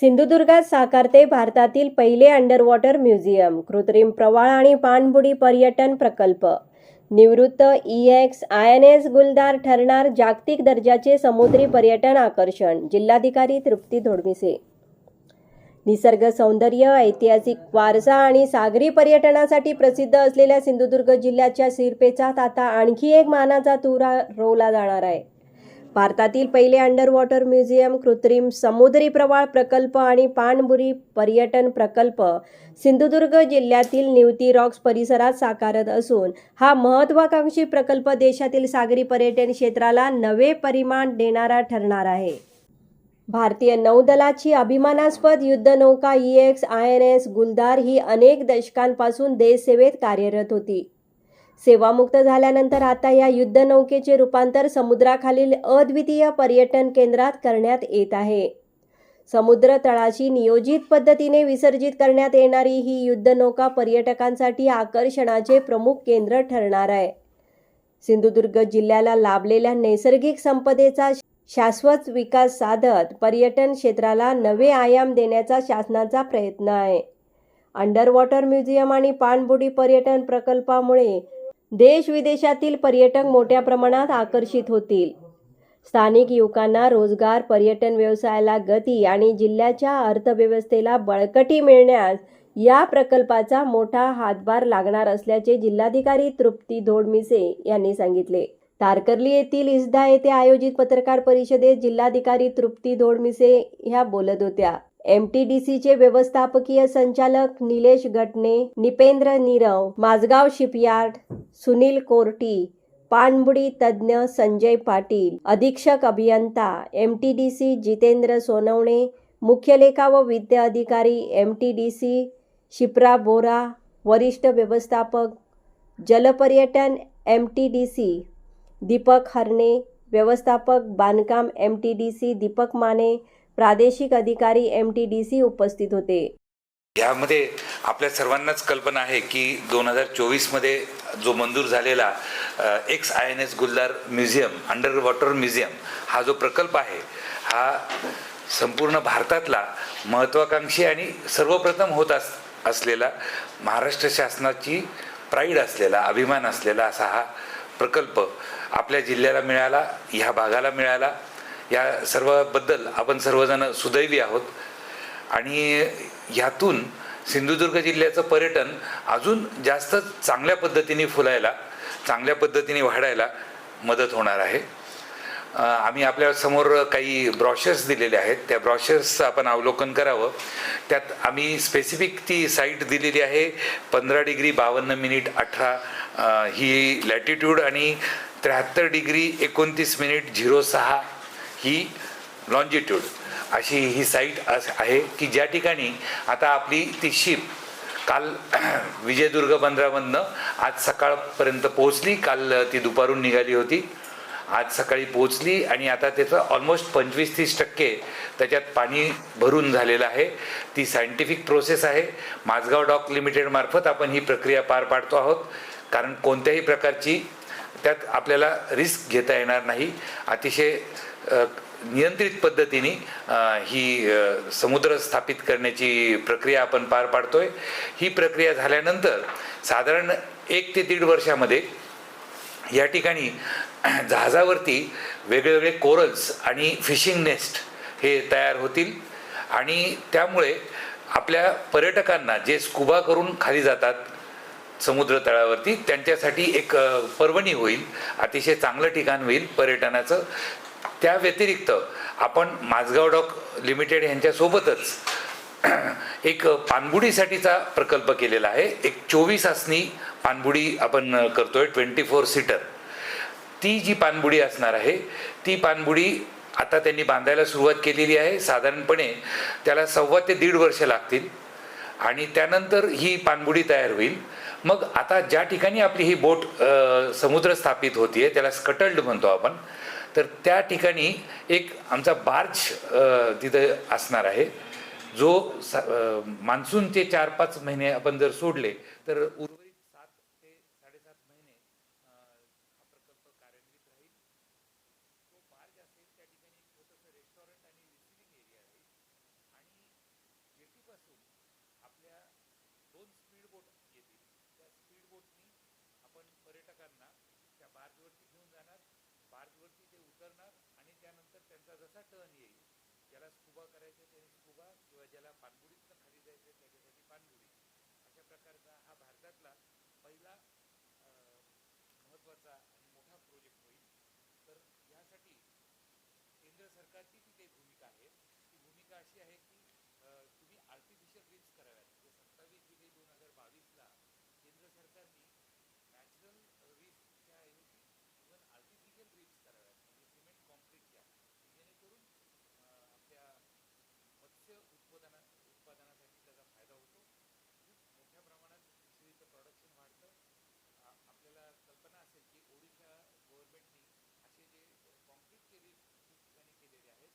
सिंधुदुर्गात साकारते भारतातील पहिले अंडरवॉटर म्युझियम. कृत्रिम प्रवाळ आणि पाणबुडी पर्यटन प्रकल्प. निवृत्त INS गुलदार ठरणार जागतिक दर्जाचे समुद्री पर्यटन आकर्षण. जिल्हाधिकारी तृप्ती धोडमिसे. निसर्ग सौंदर्य, ऐतिहासिक वारसा आणि सागरी पर्यटनासाठी प्रसिद्ध असलेल्या सिंधुदुर्ग जिल्ह्याच्या सिरपेचात आता आणखी एक मानाचा तुरा रोवला जाणार आहे. भारतातील पहिले अंडरवॉटर म्युझियम, कृत्रिम समुद्री प्रवाळ प्रकल्प आणि पाणबुडी पर्यटन प्रकल्प सिंधुदुर्ग जिल्ह्यातील निवती रॉक्स परिसरात साकारत असून हा महत्त्वाकांक्षी प्रकल्प देशातील सागरी पर्यटन क्षेत्राला नवे परिमाण देणारा ठरणार आहे. भारतीय नौदलाची अभिमानास्पद युद्धनौका INS गुलदार ही अनेक दशकांपासून देशसेवेत कार्यरत होती. सेवामुक्त झाल्यानंतर आता या युद्धनौकेचे रूपांतर समुद्राखालील अद्वितीय पर्यटन केंद्रात करण्यात येत आहे. समुद्र तळाशी नियोजित पद्धतीने विसर्जित करण्यात येणारी ही युद्धनौका पर्यटकांसाठी आकर्षणाचे प्रमुख केंद्र ठरणार आहे. सिंधुदुर्ग जिल्ह्याला लाभलेल्या नैसर्गिक संपदेचा शाश्वत विकास साधत पर्यटन क्षेत्राला नवे आयाम देण्याचा शासनाचा प्रयत्न आहे. अंडरवॉटर म्युझियम आणि पाणबुडी पर्यटन प्रकल्पामुळे देश-विदेशातील पर्यटक मोठ्या प्रमाणात आकर्षित होतील. स्थानिक युवकांना रोजगार, पर्यटन व्यवसायाला गती आणि जिल्ह्याच्या अर्थव्यवस्थेला बळकटी मिळण्यास या प्रकल्पाचा मोठा हातभार लागणार असल्याचे जिल्हाधिकारी तृप्ती धोडमिसे यांनी सांगितले. तारकर्ली येथील इस्दा येथे आयोजित पत्रकार परिषदेत जिल्हाधिकारी तृप्ती धोडमिसे ह्या बोलत होत्या. MTDCचे व्यवस्थापकीय संचालक निलेश गटणे, निपेंद्र नीरव, माझगाव शिपयार्ड सुनील कोर्टी, पाणबुडी तज्ज्ञ संजय पाटील, अधीक्षक अभियंता MTDC जितेंद्र सोनवणे, मुख्य लेखा व वित्त अधिकारी MTDC शिप्रा बोरा, वरिष्ठ व्यवस्थापक जलपर्यटन MTDC दीपक हरणे, व्यवस्थापक बांधकाम MTDC दीपक माने, प्रादेशिक अधिकारी MTDC उपस्थित होते. यामध्ये आपल्या सर्वांनाच कल्पना आहे की 2024 मध्ये जो मंजूर झालेला INS गुलदार म्युझियम, अंडर वॉटर म्युझियम हा जो प्रकल्प आहे हा संपूर्ण भारतातला महत्त्वाकांक्षी आणि सर्वप्रथम होत असलेला महाराष्ट्र शासनाची प्राईड असलेला, अभिमान असलेला असा हा प्रकल्प आपल्या जिल्ह्याला मिळाला, ह्या भागाला मिळाला. या सर्वाबद्दल आपण सर्वजण सुदैवी आहोत आणि ह्यातून सिंधुदुर्ग जिल्ह्याचं पर्यटन अजून जास्त चांगल्या पद्धतीने फुलायला, चांगल्या पद्धतीने वाढायला मदत होणार आहे. आम्ही आपल्या समोर काही ब्रॉशर्स दिलेले आहेत, त्या ब्रॉशर्सचं आपण अवलोकन करावं. त्यात आम्ही स्पेसिफिक ती साईट दिलेली आहे. 15 डिग्री 52 मिनिट 18 ही लॅटिट्यूड आणि 73 डिग्री 29 मिनिट 06 ही लॉन्जिट्यूड अशी ही साईट आहे की ज्या ठिकाणी आता आपली ती शिप काल विजयदुर्ग बंदरामधनं आज सकाळपर्यंत पोहोचली. काल ती दुपारून निघाली होती, आज सकाळी पोहोचली आणि आता त्याचं ऑलमोस्ट 25-30% त्याच्यात पाणी भरून झालेलं आहे. ती सायंटिफिक प्रोसेस आहे. माझगाव डॉक लिमिटेड मार्फत आपण ही प्रक्रिया पार पाडतो आहोत, कारण कोणत्याही प्रकारची त्यात आपल्याला रिस्क घेता येणार नाही. अतिशय नियंत्रित पद्धतीने ही समुद्र स्थापित करण्याची प्रक्रिया आपण पार पाडतोय. ही प्रक्रिया झाल्यानंतर साधारण 1 ते 1.5 वर्षामध्ये या ठिकाणी जहाजावरती वेगवेगळे कोरल्स आणि फिशिंग नेस्ट हे तयार होतील आणि त्यामुळे आपल्या पर्यटकांना जे स्कुबा करून खाली जातात समुद्र तळावरती त्यांच्यासाठी एक पर्वणी होईल, अतिशय चांगलं ठिकाण होईल पर्यटनाचं. त्या व्यतिरिक्त आपण माझगाव डॉक लिमिटेड यांच्यासोबतच एक पाणबुडीसाठीचा प्रकल्प केलेला आहे. एक 24 आसनी पाणबुडी आपण करतोय, 24 सीटर. ती जी पाणबुडी असणार आहे ती पाणबुडी आता त्यांनी बांधायला सुरुवात केलेली आहे. साधारणपणे त्याला 1.25 ते 1.5 वर्ष लागतील आणि त्यानंतर ही पाणबुडी तयार होईल. मग आता ज्या ठिकाणी आपली ही बोट समुद्र स्थापित होतीये त्याला स्कटल्ड म्हणतो आपण, तर त्या ठिकाणी एक आमचा बार्ज तिथं असणार आहे जो मान्सूनचे 4-5 महिने आपण जर सोडले तर उर्वरित 7 ते 7.5 महिने हा प्रकल्प कार्यान्वित राहील. तो बार्ज असेल त्या ठिकाणी छोटंसं रेस्टॉरंट आणि रिसिव्हिंग एरिया राहील आणि आपण पर्यटकांना त्या बार्जवरती घेऊन जाणार, बार्जवरती ते उतरणार आणि त्यानंतर त्यांचा जसा टर्न येईल, ज्याला स्कुबा करायचं त्याने स्कुबा किंवा ज्याला पाणबुडीतनं खाली जायचं त्याच्यासाठी पाणबुडी, अशा प्रकारचा हा भारतातला पहिला महत्त्वाचा आणि मोठा प्रोजेक्ट होईल. तर यासाठी केंद्र सरकारची जी काही भूमिका आहे ती भूमिका अशी आहे की तुम्ही आर्टिफिशियल रिफ्स कराव्यात. म्हणजे 27 जुलै 2022ला केंद्र सरकारने नॅचरल रिफ्सच्या ऐवजी इव्हन आर्टिफिशियल रिफ्स कराव्यात, म्हणजे सिमेंट कॉन्क्रीटच्या, की जेणेकरून आपल्या मत्स्य उत्पादनासाठी त्याचा फायदा होतो. खूप मोठ्या प्रमाणात फिशरीचं प्रोडक्शन वाढतं. आपल्याला कल्पना असेल की ओडिशा गव्हर्नमेंटनी असे जे कॉन्क्रीटचे रिफ्स खूप ठिकाणी केलेले आहेत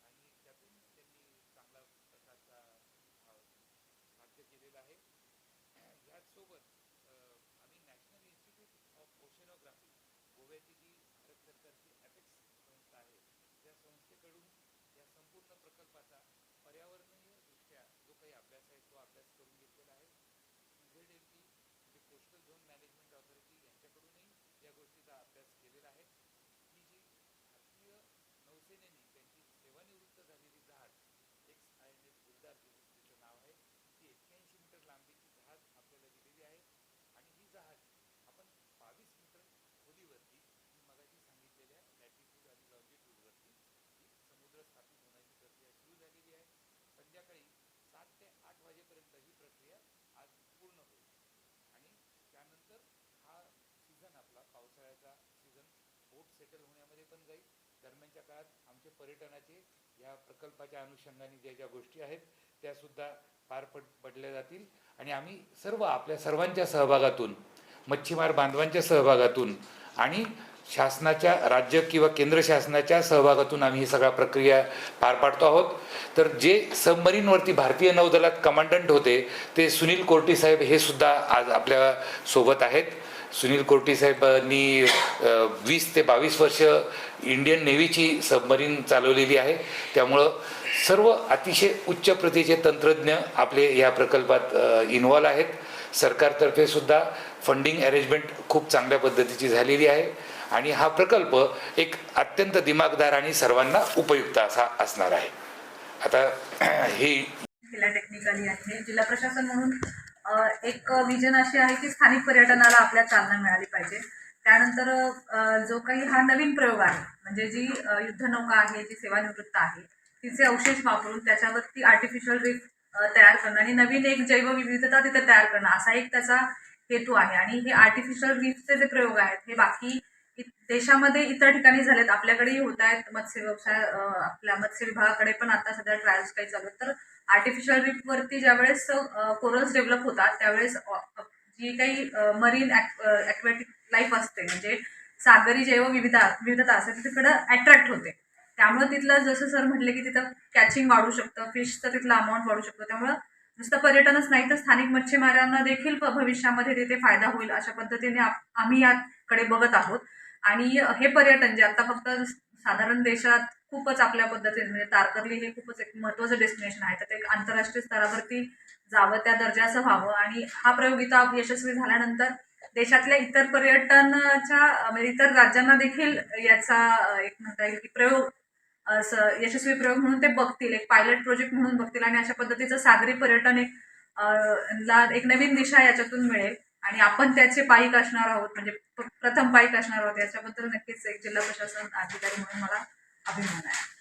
आणि त्यातून त्यांनी चांगला प्रकारचा भाग्य केलेलं आहे. याचसोबत आम्ही नॅशनल इन्स्टिट्यूट ऑफ ओशनोग्राफी, गोव्याची जी भारत सरकारची ॲपेक्स संस्था आहे, त्या संस्थेकडून या संपूर्ण प्रकल्पाचा पर्यावरणीय दृष्ट्या जो काही अभ्यास आहे तो अभ्यास करून घेतलेला आहे. CZLP म्हणजे कोस्टल झोन मॅनेजमेंट ऑथॉरिटी यांच्याकडूनही या गोष्टीचा अभ्यास केलेला आहे. ही जी भारतीय नौसेनेने त्यांची सेवानिवृत्त झालेली जहाज XINS गुलदार तिचं नाव आहे, ती 81 मीटर लांबीची जहाज आपल्याला दिलेली आहे. आणि ही जहाज आपण 22 मीटर खोलीवरती, मी मगाशी सांगितलेल्या लॅटिट्यूड आणि लॉंजिट्यूडवरती ही समुद्र स्थापित होण्याची प्रक्रिया सुरू झालेली आहे. संध्याकाळी 7 ते 8 वाजेपर्यंत ही प्रक्रिया आज पूर्ण होईल आणि त्यानंतर हा सीझन, आपला पावसाळ्याचा सीझन, बोट सेटल होण्यामध्ये पण जाईल. दरम्यानच्या काळात आमचे पर्यटनाचे या प्रकल्पाच्या अनुषंगाने ज्या ज्या गोष्टी आहेत त्या सुद्धा पार पडल्या जातील आणि आम्ही आपल्या सर्वांच्या सहभागातून, मच्छीमार बांधवांच्या सहभागातून आणि शासनाच्या, राज्य किंवा केंद्र शासनाच्या सहभागातून आम्ही ही सगळ्या प्रक्रिया पार पाडतो आहोत. तर जे सबमरीनवरती भारतीय नौदलात कमांडंट होते ते सुनील कोर्टी साहेब हे सुद्धा आज आपल्या सोबत आहेत. सुनील कोर्टी साहेबांनी 20 ते 22 वर्ष इंडियन नेव्हीची सबमरीन चालवलेली आहे. त्यामुळं सर्व अतिशय उच्च प्रतीचे तंत्रज्ञ आपले या प्रकल्पात इन्व्हॉल्व आहेत. सरकारतर्फे सुद्धा फंडिंग अरेंजमेंट खूप चांगल्या पद्धतीची झालेली आहे आणि हा प्रकल्प एक अत्यंत दिमागदार आणि सर्वांना उपयुक्त असा असणार आहे. आता हे टेक्निकली आहे. जिल्हा प्रशासन म्हणून एक विजन अशी आहे की स्थानिक पर्यटनाला आपल्या चालना मिळाली पाहिजे. त्यानंतर जो काही हा नवीन प्रयोग आहे, म्हणजे जी युद्धनौका आहे, जी सेवानिवृत्त आहे, तिचे अवशेष वापरून त्याच्यावरती आर्टिफिशियल रिफ तयार करणं आणि नवीन एक जैवविविधता तिथे तयार करणं, असा एक त्याचा हेतू आहे. आणि हे आर्टिफिशियल रिफचे जे प्रयोग आहेत हे बाकी देशामध्ये इतर ठिकाणी झालेत, आपल्याकडेही होत आहेत. मत्स्य व्यवसाय, आपल्या मत्स्य विभागाकडे पण आता सध्या ट्रायल्स काही चालू आहेत. तर आर्टिफिशियल रिफवरती ज्यावेळेस कोरल्स डेव्हलप होतात त्यावेळेस जी काही मरीन ॲक्वॅटिक लाईफ असते, म्हणजे सागरी जैवविविधता असते, ती तिकडं अट्रॅक्ट होते. त्यामुळे तिथलं, जसं सर म्हटले की तिथं कॅचिंग वाढू शकतं, फिशचं तिथलं अमाऊंट वाढू शकतो. त्यामुळं नुसतं पर्यटनच नाही तर स्थानिक मच्छीमारांना देखील भविष्यामध्ये तिथे फायदा होईल, अशा पद्धतीने आम्ही याकडे बघत आहोत. आणि हे पर्यटन जे आता फक्त साधारण देशात खूपच आपल्या पद्धतीने, म्हणजे तारकर्ली हे खूपच एक महत्त्वाचं डेस्टिनेशन आहे, तर ते आंतरराष्ट्रीय स्तरावरती जावं, त्या दर्जाचं व्हावं. आणि हा प्रयोग इथं यशस्वी झाल्यानंतर देशातल्या इतर पर्यटनाच्या, म्हणजे इतर राज्यांना देखील याचा एक म्हणता येईल की प्रयोग, यशस्वी प्रयोग म्हणून ते बघतील, एक पायलट प्रोजेक्ट म्हणून बघतील आणि अशा पद्धतीचं सागरी पर्यटन एक नवीन दिशा याच्यातून मिळेल आणि आपण त्याचे पाईक असणार आहोत, म्हणजे प्रथम पाईक असणार आहोत. याच्याबद्दल नक्कीच एक जिल्हा प्रशासन अधिकारी म्हणून मला अभिमान आहे.